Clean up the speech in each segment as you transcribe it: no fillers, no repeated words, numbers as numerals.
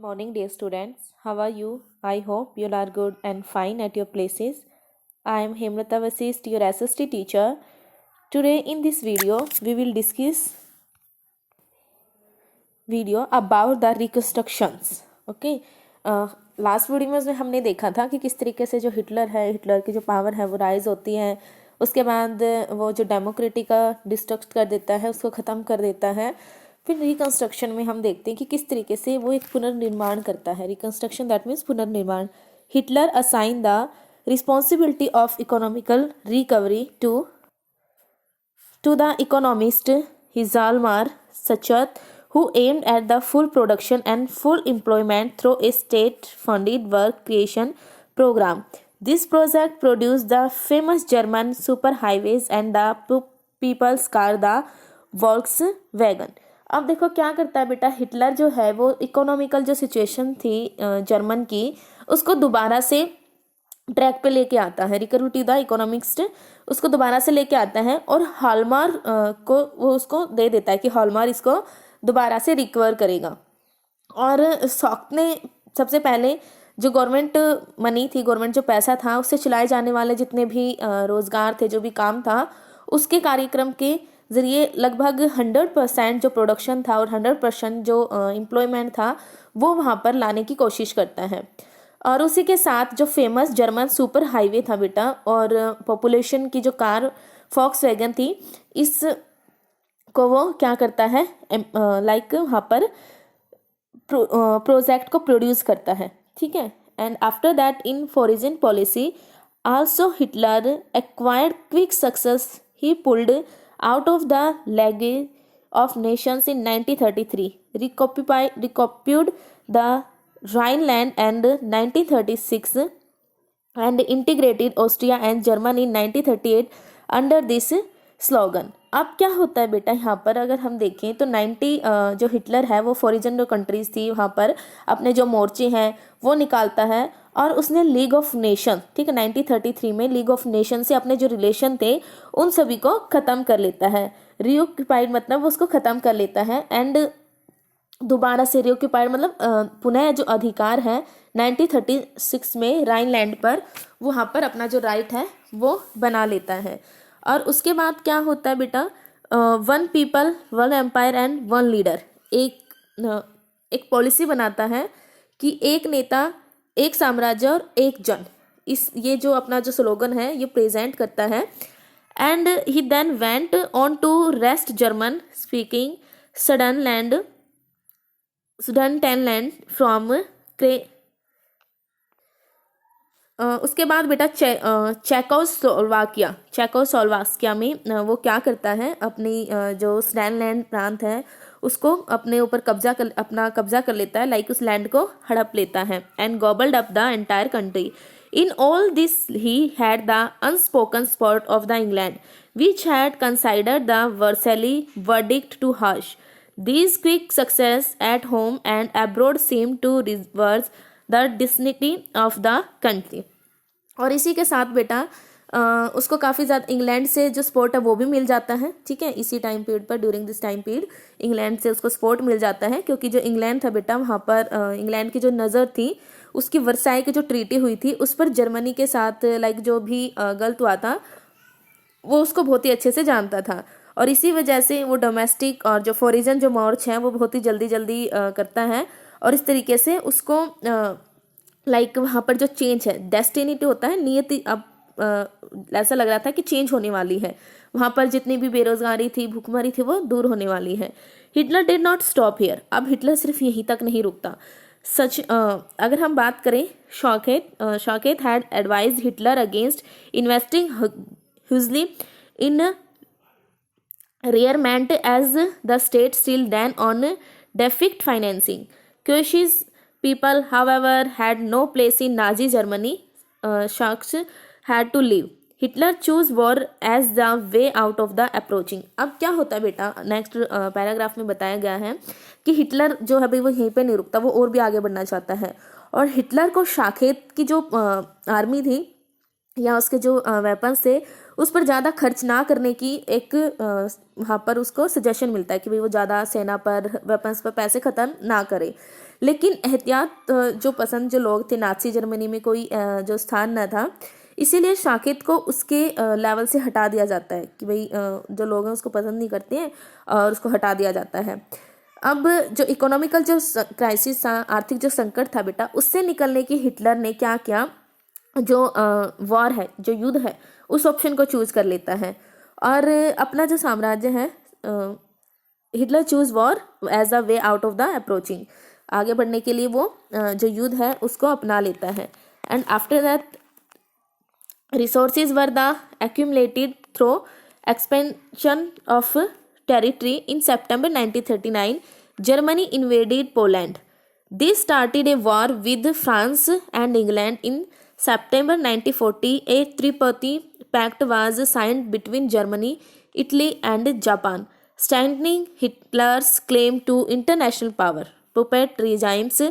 Morning, dear students. How are you? I hope you are good and fine at your places. I am Hemlata Vasist, your SST teacher. Today in this video, we will discuss about the reconstructions. Okay. Last video में हमने देखा था कि किस तरीके से जो Hitler की जो पावर है वो राइज होती है, उसके बाद वो जो डेमोक्रेसी का डिस्ट्रक्ट कर देता है, उसको ख़त्म कर देता है। फिर रिकंस्ट्रक्शन में हम देखते हैं कि किस तरीके से वो एक पुनर्निर्माण करता है। रिकंस्ट्रक्शन दैट मीन्स पुनर्निर्माण। Hitler assign the responsibility of economical recovery to the economist Hjalmar Schacht, who aimed at the full production and full employment through a state-funded work creation program. This project produced the famous German superhighways and the people's car, the Volkswagen. अब देखो क्या करता है बेटा, Hitler जो है वो economical जो सिचुएशन थी जर्मन की, उसको दोबारा से ट्रैक पे लेके आता है। रिकवर टू द इकोनॉमिक्स उसको दोबारा से लेके आता है और हॉलमार को वो उसको दे देता है कि हॉलमार इसको दोबारा से रिकवर करेगा। और शॉक ने सबसे पहले जो गवर्नमेंट मनी थी, गवर्नमेंट जो पैसा था, उससे चलाए जाने वाले जितने भी रोजगार थे, जो भी काम था, उसके कार्यक्रम के ज़रिए लगभग 100% जो प्रोडक्शन था और 100% जो एम्प्लॉयमेंट था वो वहाँ पर लाने की कोशिश करता है। और उसी के साथ जो फेमस जर्मन सुपर हाईवे था बेटा, और पॉपुलेशन की जो कार फॉक्सवैगन थी, इस को वो क्या करता है, लाइक वहाँ पर प्रोजेक्ट को प्रोड्यूस करता है। ठीक है। And after that in foreign policy also Hitler acquired quick success. He pulled out of the League of Nations in 1933, reoccupied the Rhineland and 1936 and integrated Austria and Germany in 1938 under this slogan. अब क्या होता है बेटा, यहाँ पर अगर हम देखें तो 90 जो हिटलर है वो फॉरेन जो कंट्रीज थी वहाँ पर अपने जो मोर्चे हैं वो निकालता है और उसने लीग ऑफ नेशन, ठीक है, 1933 में लीग ऑफ नेशन से अपने जो रिलेशन थे उन सभी को ख़त्म कर लेता है। रीऑक्युपाइड मतलब उसको ख़त्म कर लेता है एंड दोबारा से रीऑक्युपाइड मतलब पुनः जो अधिकार है 1936 में राइनलैंड पर, वहाँ पर अपना जो राइट है वो बना लेता है। और उसके बाद क्या होता है बेटा, one people one empire and one leader, एक पॉलिसी बनाता है कि एक नेता, एक साम्राज्य और एक जन। ये जो अपना जो स्लोगन है ये प्रेजेंट करता है। And he then went on to wrest German speaking Sudetenland from उसके बाद बेटा चेकोस्लोवाकिया में वो क्या करता है, अपनी जो सुडनलैंड प्रांत है उसको अपने ऊपर कब्जा कर लेता है, लाइक उस लैंड को हड़प लेता है। And गॉबल्ड up the entire country. In all this he had the unspoken spot of the England which had considered the Vercelli verdict too harsh. These quick success at home and abroad seem to reverse the dignity of the country. और इसी के साथ बेटा उसको काफ़ी ज़्यादा England से जो सपोर्ट है वो भी मिल जाता है। ठीक है, इसी टाइम पीरियड पर, during this time period England से उसको सपोर्ट मिल जाता है, क्योंकि जो इंग्लैंड था बेटा वहाँ पर इंग्लैंड की जो नज़र थी, उसकी वर्साई की जो ट्रीटी हुई थी उस पर जर्मनी के साथ लाइक जो भी गलत हुआ था वो उसको बहुत ही अच्छे से जानता था। और इसी वजह से वो डोमेस्टिक और जो फॉरेन जो मोर्च हैं वो बहुत ही जल्दी करता है। और इस तरीके से उसको लाइक वहाँ पर जो चेंज है, डेस्टिनी होता है, नियति, अब ऐसा लग रहा था कि चेंज होने वाली है, वहाँ पर जितनी भी बेरोजगारी थी, भूखमरी थी, वो दूर होने वाली है। Hitler did not stop here. अब हिटलर सिर्फ यहीं तक नहीं रुकता। अगर हम बात करें, socket had advise Hitler against investing hugely in rearmament as the state still ran on deficit financing. Jewish people, however, had no place in Nazi Germany. Sharks had to leave. Hitler chose war as the way out of the approaching. अब क्या होता है बेटा, next paragraph में बताया गया है कि हिटलर जो है भाई वो यहीं पे नहीं रुकता, वो और भी आगे बढ़ना चाहता है। और हिटलर को शाखेत की जो आर्मी थी या उसके जो वेपन्स थे उस पर ज़्यादा खर्च ना करने की एक वहाँ पर उसको सजेशन मिलता है कि भाई वो ज़्यादा सेना पर, वेपन्स पर पैसे खत्म ना करे। लेकिन एहतियात जो पसंद जो लोग थे नाज़ी जर्मनी में कोई जो स्थान न था, इसीलिए शाकित को उसके लेवल से हटा दिया जाता है कि भाई जो लोग हैं उसको पसंद नहीं करते हैं और उसको हटा दिया जाता है। अब जो इकोनॉमिकल जो क्राइसिस था, आर्थिक जो संकट था बेटा, उससे निकलने की हिटलर ने क्या किया, जो वॉर है, जो युद्ध है, उस ऑप्शन को चूज कर लेता है और अपना जो साम्राज्य है, Hitler choose war as a way out of the approaching, आगे बढ़ने के लिए वो जो युद्ध है उसको अपना लेता है। And after that resources were the accumulated through expansion of territory. In September 1939, Germany invaded Poland. This started a war with France and England. In September 1940, a Tripartite Pact was signed between Germany, Italy, and Japan, strengthening Hitler's claim to international power. Puppet regimes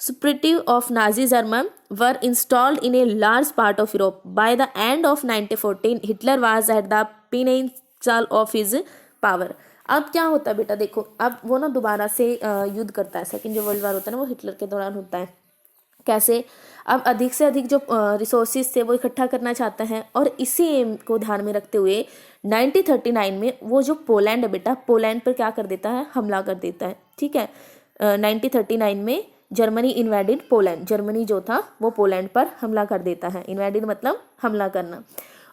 supportive of Nazi Germany were installed in a large part of Europe. By the end of 1914, Hitler was at the pinnacle of his power. अब क्या होता है बेटा, देखो अब वो ना दोबारा से युद्ध करता है। सेकेंड जो वर्ल्ड वार होता है ना वो हिटलर के दौरान होता है। कैसे, अब अधिक से अधिक जो रिसोर्सेज थे वो इकट्ठा करना चाहता है और इसी एम को ध्यान में रखते हुए 1939 में वो जो पोलैंड है बेटा, पोलैंड पर क्या कर देता है, हमला कर देता है। ठीक है, 1939 में जर्मनी इन्वेडेड पोलैंड, जर्मनी जो था वो पोलैंड पर हमला कर देता है। इन्वेडेड मतलब हमला करना।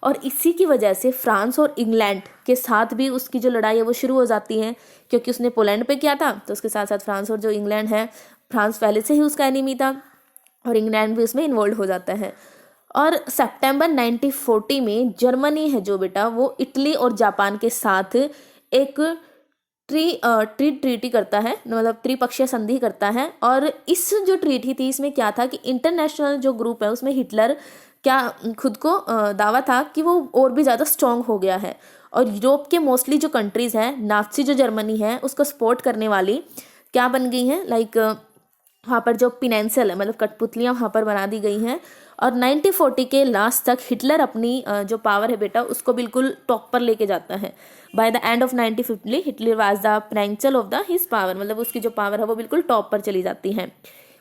और इसी की वजह से फ्रांस और इंग्लैंड के साथ भी उसकी जो लड़ाई है वो शुरू हो जाती है, क्योंकि उसने पोलैंड पे किया था तो उसके साथ साथ फ्रांस और जो इंग्लैंड है, फ्रांस पहले से ही उसका एनिमी था और इंग्लैंड भी उसमें इन्वॉल्व हो जाता है। और सितंबर 1940 में जर्मनी है जो बेटा वो इटली और जापान के साथ एक ट्रीटी करता है, मतलब त्रिपक्षीय संधि करता है। और इस जो ट्रीटी थी इसमें क्या था कि इंटरनेशनल जो ग्रुप है उसमें हिटलर क्या खुद को दावा था कि वो और भी ज़्यादा स्ट्रॉन्ग हो गया है और यूरोप के मोस्टली जो कंट्रीज़ हैं, नाज़ी जो जर्मनी है उसको सपोर्ट करने वाली क्या बन गई हैं, लाइक वहाँ पर जो पिनेंसल है मतलब कठपुतलियाँ वहाँ पर बना दी गई हैं। और 1940 के लास्ट तक हिटलर अपनी जो पावर है बेटा उसको बिल्कुल टॉप पर लेके जाता है। By the end of 1950 Hitler was the pinnacle of the his power, मतलब उसकी जो पावर है वो बिल्कुल टॉप पर चली जाती है।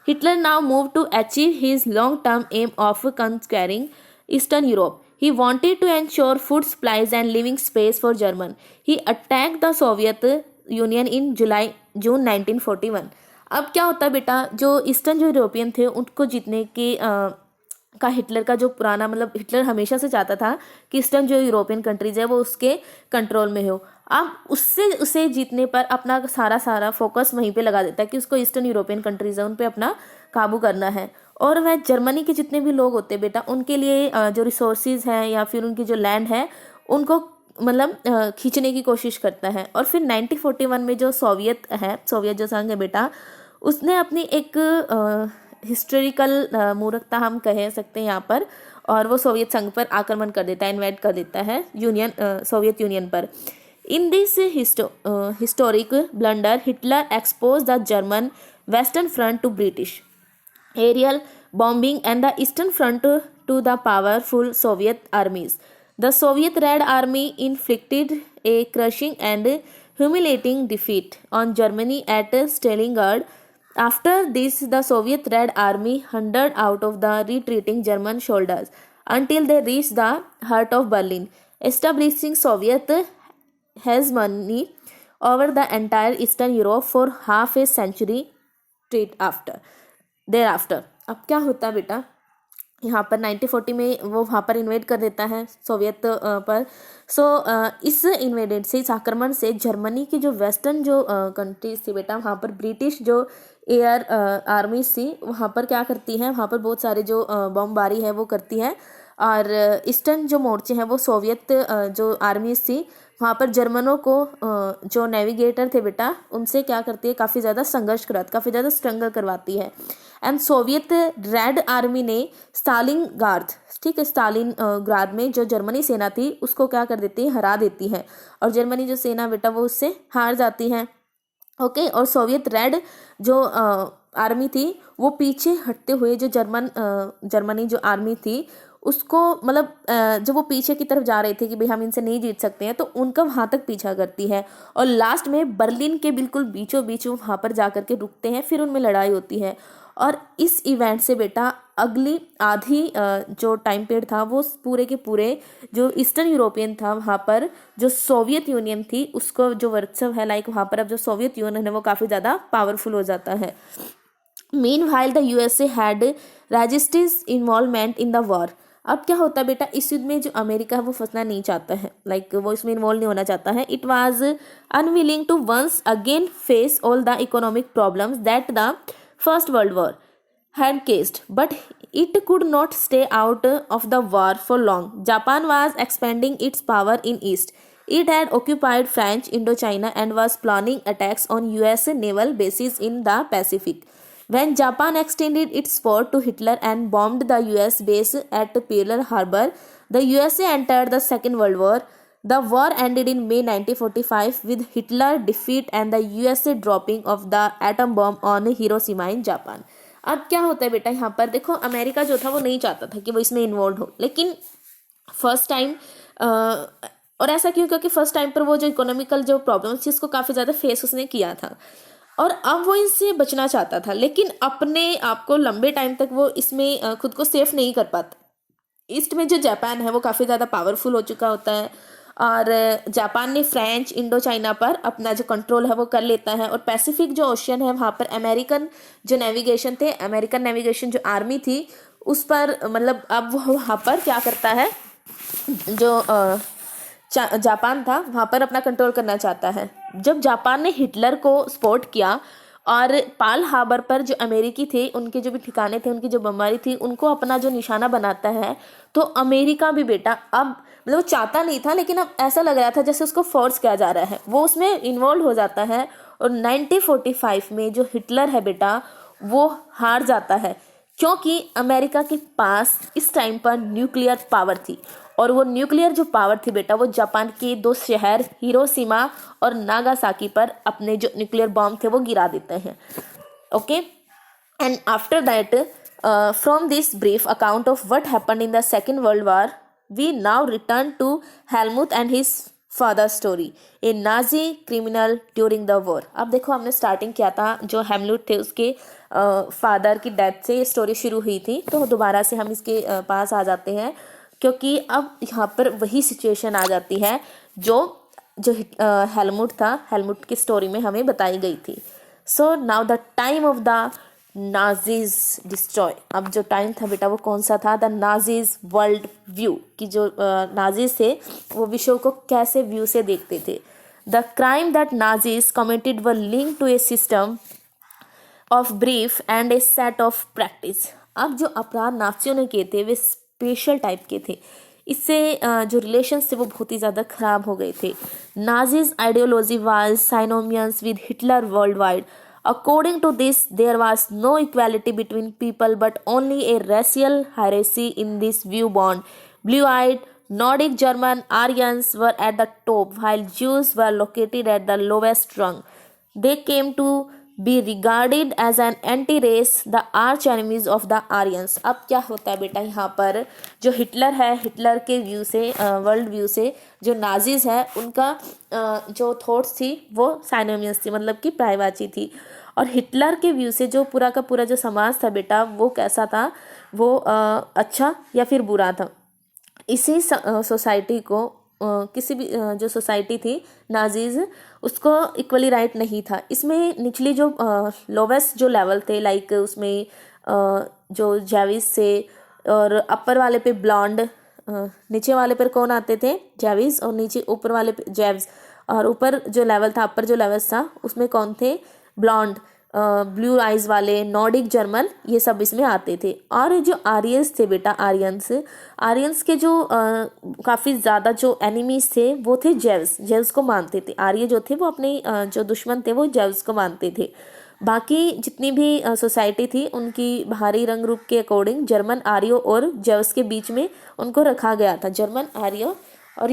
Hitler now move to achieve his long term aim of conquering eastern Europe. He wanted to ensure food supplies and living space for German. He attacked the Soviet Union in June 1941. अब क्या होता है बेटा, जो eastern जो European थे उनको जीतने के का हिटलर का जो पुराना, मतलब हिटलर हमेशा से चाहता था कि ईस्टर्न जो यूरोपियन कंट्रीज है वो उसके कंट्रोल में हो। अब उसे जीतने पर अपना सारा फोकस वहीं पे लगा देता है कि उसको ईस्टर्न यूरोपियन कंट्रीज है उन पे अपना काबू करना है। और वह जर्मनी के जितने भी लोग होते हैं बेटा उनके लिए जो रिसोर्सेज हैं या फिर उनकी जो लैंड है उनको मतलब खींचने की कोशिश करता है। और फिर 1941 में जो सोवियत जो संघ है बेटा उसने अपनी एक हिस्टोरिकल मूर्खता हम कह सकते हैं यहाँ पर, और वो सोवियत संघ पर आक्रमण कर देता है, इन्वेड कर देता है सोवियत यूनियन पर। In this historic blunder Hitler expose the German western front to British aerial bombing and the eastern front to the powerful Soviet armies. The Soviet Red Army inflicted a crushing and humiliating defeat on Germany at Stalingrad. After this, the Soviet Red Army hunted out of the retreating German soldiers until they reached the heart of Berlin, establishing Soviet hegemony over the entire Eastern Europe for half a century thereafter. अब क्या होता है बेटा, यहाँ पर 1940 में वो वहाँ पर इन्वेड कर देता है सोवियत पर। इस इन्वेडेड से, इस आक्रमण से जर्मनी की जो वेस्टर्न जो कंट्रीज थी बेटा वहाँ पर ब्रिटिश जो एयर आर्मीज थी वहाँ पर क्या करती हैं, वहाँ पर बहुत सारे जो बमबारी है वो करती है। और ईस्टर्न जो मोर्चे हैं वो सोवियत जो आर्मीज थी वहाँ पर जर्मनों को जो नेविगेटर थे बेटा उनसे क्या करती है, काफ़ी ज़्यादा संघर्ष कराती, काफ़ी ज़्यादा स्ट्रगल करवाती है। एंड सोवियत रेड आर्मी ने स्टालिनग्राड, ठीक है, स्टालिनग्राड में जो जर्मनी सेना थी उसको क्या कर देती है, हरा देती है। और जर्मनी जो सेना बेटा वो उससे हार जाती है। ओके, और सोवियत रेड जो आर्मी थी वो पीछे हटते हुए जो जर्मनी जो आर्मी थी उसको मतलब जब वो पीछे की तरफ जा रहे थे कि भाई हम इनसे नहीं जीत सकते हैं, तो उनका वहाँ तक पीछा करती है और लास्ट में बर्लिन के बिल्कुल बीचों बीच वहाँ पर जा कर के रुकते हैं, फिर उनमें लड़ाई होती है। और इस इवेंट से बेटा अगली आधी जो टाइम पीरियड था वो पूरे के पूरे जो ईस्टर्न यूरोपियन था वहाँ पर जो सोवियत यूनियन थी उसको जो वर्चस्व है, लाइक वहाँ पर अब जो सोवियत यूनियन है वो काफ़ी ज़्यादा पावरफुल हो जाता है। Meanwhile the USA had registered involvement in the war. अब क्या होता है बेटा, इस युद्ध में जो अमेरिका है वो फंसना नहीं चाहता है, लाइक वो इसमें इन्वॉल्व नहीं होना चाहता है। It was unwilling to once again face all the economic problems that the First World War had caused, but it could not stay out of the war for long. Japan was expanding its power in East. It had occupied French Indochina and was planning attacks on US naval bases in the Pacific. When Japan extended its support to Hitler and bombed the US base at Pearl Harbor, the USA entered the Second World War. The war ended in May 1945 with Hitler defeat and the USA dropping of the atom bomb on Hiroshima in Japan. अब क्या होता है बेटा, यहाँ पर देखो America जो था वो नहीं चाहता था कि वो इसमें इन्वॉल्व हो, लेकिन फर्स्ट टाइम और ऐसा क्यों, क्योंकि फर्स्ट टाइम पर वो जो इकोनॉमिकल जो प्रॉब्लम्स थी उसको काफ़ी ज़्यादा फेस उसने किया था और अब वो इनसे बचना चाहता था, लेकिन अपने आप को लंबे टाइम तक वो इसमें खुद को सेफ नहीं कर पाता। ईस्ट में जो जापान है वो काफ़ी ज़्यादा पावरफुल हो चुका होता है और जापान ने फ्रेंच इंडो चाइना पर अपना जो कंट्रोल है वो कर लेता है और पैसिफिक जो ओशियन है वहाँ पर अमेरिकन जो नेविगेशन थे, अमेरिकन नेविगेशन जो आर्मी थी उस पर मतलब अब वो वहाँ पर क्या करता है, जो जापान था वहाँ पर अपना कंट्रोल करना चाहता है। जब जापान ने हिटलर को सपोर्ट किया और पाल हार्बर पर जो अमेरिकी थे उनके जो भी ठिकाने थे, उनकी जो बमबारी थी, उनको अपना जो निशाना बनाता है, तो अमेरिका भी बेटा अब मतलब वो चाहता नहीं था लेकिन अब ऐसा लग रहा था जैसे उसको फोर्स किया जा रहा है, वो उसमें इन्वॉल्व हो जाता है और 1945 में जो हिटलर है बेटा वो हार जाता है क्योंकि अमेरिका के पास इस टाइम पर न्यूक्लियर पावर थी और वो न्यूक्लियर जो पावर थी बेटा वो जापान के 2 शहर हिरोशिमा और नागासाकी पर अपने जो न्यूक्लियर बॉम्ब थे वो गिरा देते हैं। Okay, and after that from this brief account of what happened in the Second World War we now return to Helmuth and his father story, a Nazi criminal during the war. अब देखो हमने starting किया था जो हेमलुथ थे उसके father की death से स्टोरी शुरू हुई थी, तो दोबारा से हम इसके पास आ जाते हैं क्योंकि अब यहाँ पर वही सिचुएशन आ जाती है जो हेलमुथ था, हेलमुथ की स्टोरी में हमें बताई गई थी। So now the time of the Nazis destroy. अब जो टाइम था बेटा वो कौन सा था, द नाजीज वर्ल्ड व्यू, कि जो नाजीज थे वो विश्व को कैसे व्यू से देखते थे। The crime that Nazis committed were link to a system of belief and a set of practice. अब जो अपराध नाजियों ने किए थे वे स्पेशल टाइप के थे, इससे जो रिलेशंस थे वो बहुत ही ज़्यादा खराब हो गए थे। Nazis ideology was synonymous with Hitler world wide. According to this, there was no equality between people but only a racial hierarchy in this view bond. Blue-eyed, Nordic German Aryans were at the top while Jews were located at the lowest rung. They came to be regarded as an anti-race, the arch enemies of the Aryans. अब क्या होता है बेटा, यहाँ पर जो Hitler है, Hitler के व्यू से वर्ल्ड व्यू से जो नाजीज है उनका जो थॉट्स थी वो साइनोमियंस थी, मतलब कि पर्यायवाची थी, और हिटलर के व्यू से जो पूरा का पूरा जो समाज था बेटा वो कैसा था, वो अच्छा या फिर बुरा था। इसी सोसाइटी को किसी भी जो सोसाइटी थी नाजीज उसको इक्वली राइट नहीं था। इसमें निचली जो लोवेस्ट जो लेवल थे, लाइक उसमें जो जैविस से और अपर वाले पे ब्लॉन्ड, नीचे वाले पर कौन आते थे, जैविस, और नीचे ऊपर वाले पे जैव्स, और ऊपर जो लेवल था, अपर जो लेवल्स था उसमें कौन थे, ब्लॉन्ड, ब्लू आइज वाले, नॉर्डिक जर्मन, ये सब इसमें आते थे। और जो आर्यंस थे बेटा, आर्यंस के जो काफ़ी ज़्यादा जो एनिमीज थे वो थे जेव्स को मानते थे। आर्य जो थे वो अपने जो दुश्मन थे वो जेव्स को मानते थे। बाकी जितनी भी सोसाइटी थी उनकी बाहरी रंग रूप के अकॉर्डिंग जर्मन आर्यो और जेव्स के बीच में उनको रखा गया था, जर्मन आर्यो और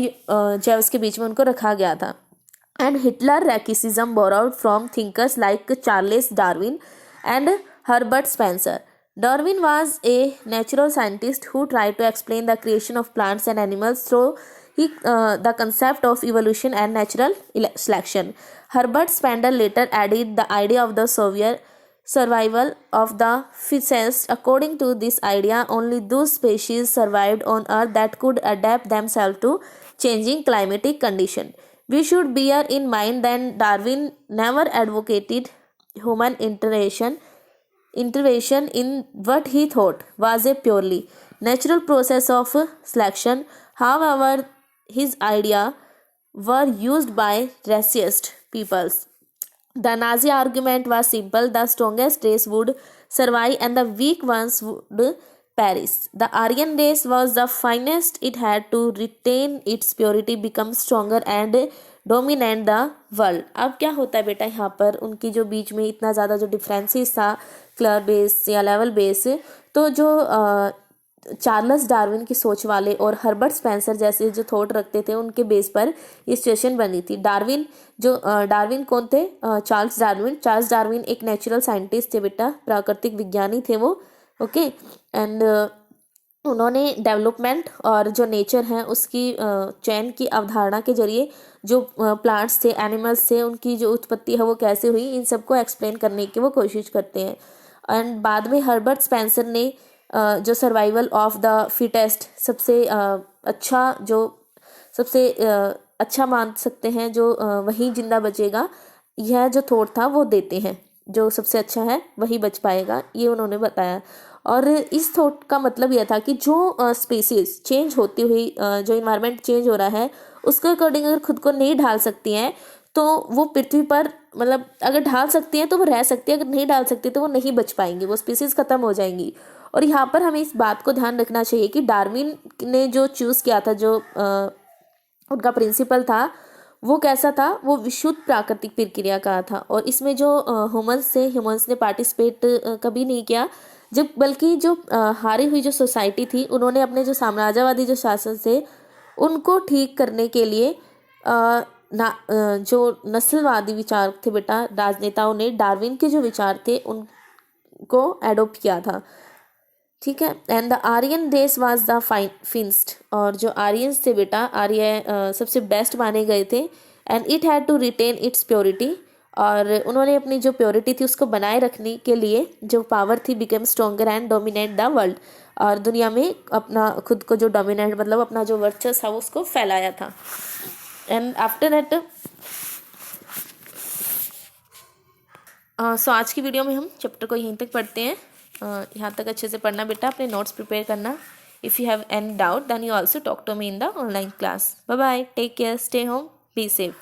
जेव्स के बीच में उनको रखा गया था। And Hitler racism borrowed from thinkers like Charles Darwin and Herbert Spencer. Darwin was a natural scientist who tried to explain the creation of plants and animals through the concept of evolution and natural selection. Herbert Spencer later added the idea of the survival of the fittest. According to this idea, only those species survived on Earth that could adapt themselves to changing climatic conditions. We should bear in mind that Darwin never advocated human intervention in what he thought was a purely natural process of selection. However, his ideas were used by racist peoples. The Nazi argument was simple: the strongest race would survive and the weak ones would perish. The Aryan race was the finest, it had to retain its purity, become stronger and dominate the world. अब क्या होता है बेटा, यहाँ पर उनकी जो बीच में इतना ज़्यादा जो डिफरेंसेस था कलर बेस या लेवल बेस, तो जो चार्ल्स डार्विन की सोच वाले और हर्बर्ट स्पेंसर जैसे जो थॉट रखते थे उनके बेस पर ये सिचुएशन बनी थी. डार्विन कौन थे? चार्ल्स डार्विन एक नेचुरल साइंटिस्ट थे बेटा, प्राकृतिक विज्ञानी थे वो. ओके. एंड उन्होंने डेवलपमेंट और जो नेचर है उसकी चैन की अवधारणा के जरिए जो प्लांट्स थे, एनिमल्स थे, उनकी जो उत्पत्ति है वो कैसे हुई, इन सबको एक्सप्लेन करने की वो कोशिश करते हैं. एंड बाद में हर्बर्ट स्पेंसर ने जो सर्वाइवल ऑफ द फिटेस्ट, सबसे अच्छा मान सकते हैं जो वही जिंदा बचेगा, यह जो थॉट था वो देते हैं. जो सबसे अच्छा है वही बच पाएगा, ये उन्होंने बताया. और इस थॉट का मतलब यह था कि जो स्पीसीज चेंज होती हुई, जो इन्वायरमेंट चेंज हो रहा है उसके अकॉर्डिंग अगर खुद को नहीं ढाल सकती हैं तो वो पृथ्वी पर, मतलब अगर ढाल सकती हैं तो वो रह सकती है, अगर नहीं ढाल सकती तो वो नहीं बच पाएंगी, वो स्पीसीज खत्म हो जाएंगी. और यहाँ पर हमें इस बात को ध्यान रखना चाहिए कि डार्विन ने जो चूज़ किया था, जो उनका प्रिंसिपल था वो कैसा था, वो विशुद्ध प्राकृतिक प्रक्रिया का था. और इसमें जो ह्यूमंस ने पार्टिसिपेट कभी नहीं किया, बल्कि जो हारी हुई जो सोसाइटी थी उन्होंने अपने जो साम्राज्यवादी जो शासन थे उनको ठीक करने के लिए जो नस्लवादी विचार थे बेटा, राजनेताओं ने डार्विन के जो विचार थे उनको एडोप्ट किया था. ठीक है. And the Aryan race was the finest, और जो आर्यंस थे बेटा, आर्य सबसे बेस्ट माने गए थे. And it had to retain its purity, और उन्होंने अपनी जो प्योरिटी थी उसको बनाए रखने के लिए जो पावर थी, become stronger and dominate the world, और दुनिया में अपना खुद को जो डोमिनेट मतलब अपना जो वर्चस्व था वो उसको फैलाया था. एंड आफ्टर दैट सो आज की वीडियो में हम चैप्टर को यहीं तक पढ़ते हैं. यहाँ तक अच्छे से पढ़ना बेटा, अपने नोट्स प्रिपेयर करना. If you have any doubt then you also talk to me in the online class. Bye bye, take care, stay home, be safe.